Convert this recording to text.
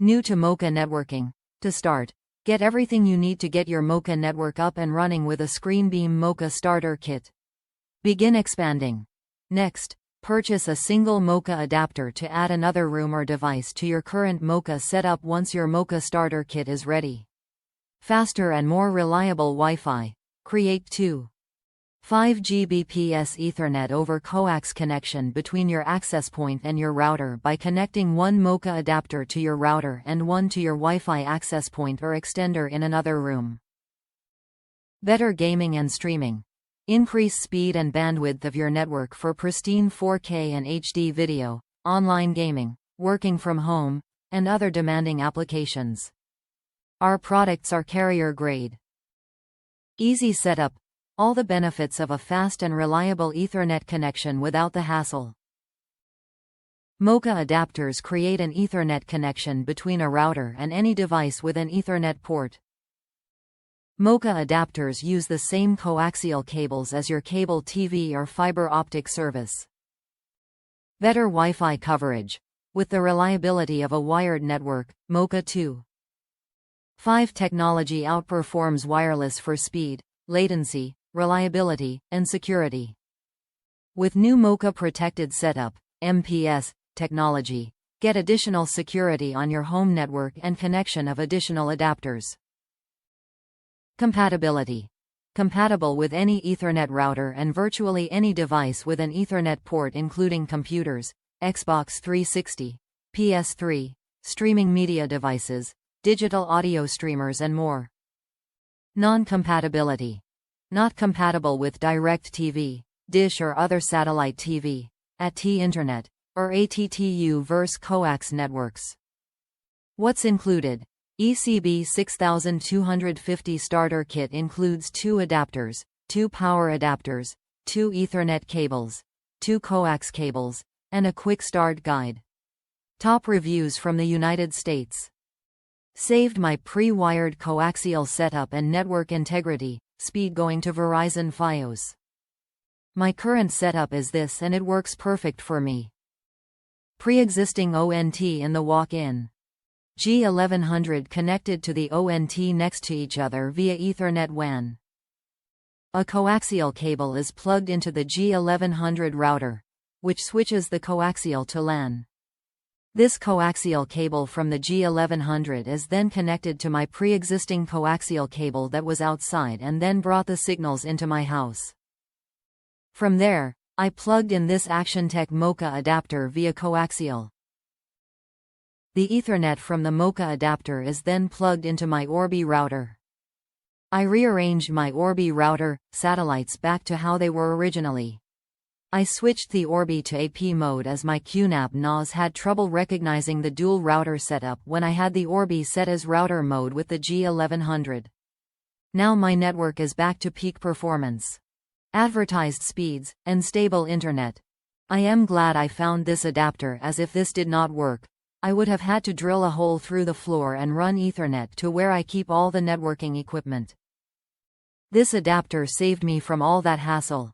New to MoCA networking? To start, get everything you need to get your MoCA network up and running with a ScreenBeam MoCA Starter Kit. Begin expanding. Next, purchase a single MoCA adapter to add another room or device to your current MoCA setup once your MoCA Starter Kit is ready. Faster and more reliable Wi-Fi. Create 2.5 GBPS Ethernet over Coax connection between your access point and your router by connecting one MoCA adapter to your router and one to your Wi-Fi access point or extender in another room. Better gaming and streaming. Increase speed and bandwidth of your network for pristine 4K and HD video, online gaming, working from home, and other demanding applications. Our products are carrier grade. Easy setup. All the benefits of a fast and reliable Ethernet connection without the hassle. MoCA adapters create an Ethernet connection between a router and any device with an Ethernet port. MoCA adapters use the same coaxial cables as your cable TV or fiber optic service. Better Wi-Fi coverage. With the reliability of a wired network, MoCA 2.5 technology outperforms wireless for speed, latency, reliability, and security. With new MoCA Protected Setup (MPS) technology, get additional security on your home network and connection of additional adapters. Compatibility. Compatible with any Ethernet router and virtually any device with an Ethernet port including computers, Xbox 360, PS3, streaming media devices, digital audio streamers and more. Non-compatibility. Not compatible with DirecTV, Dish or other satellite TV, AT Internet, or ATTU vs Coax networks. What's included? ECB 6250 Starter Kit includes 2 adapters, 2 power adapters, 2 Ethernet cables, 2 coax cables, and a quick start guide. Top reviews from the United States. Saved my pre-wired coaxial setup and network integrity, speed going to Verizon Fios. My current setup is this and it works perfect for me. Pre-existing ONT in the walk-in. G1100 connected to the ONT next to each other via Ethernet WAN. A coaxial cable is plugged into the G1100 router, which switches the coaxial to LAN. This coaxial cable from the G1100 is then connected to my pre-existing coaxial cable that was outside and then brought the signals into my house. From there, I plugged in this ActionTech MoCA adapter via coaxial. The Ethernet from the MoCA adapter is then plugged into my Orbi router. I rearranged my Orbi router satellites back to how they were originally. I switched the Orbi to AP mode as my QNAP NAS had trouble recognizing the dual router setup when I had the Orbi set as router mode with the G1100. Now my network is back to peak performance, advertised speeds, and stable internet. I am glad I found this adapter, as if this did not work, I would have had to drill a hole through the floor and run Ethernet to where I keep all the networking equipment. This adapter saved me from all that hassle.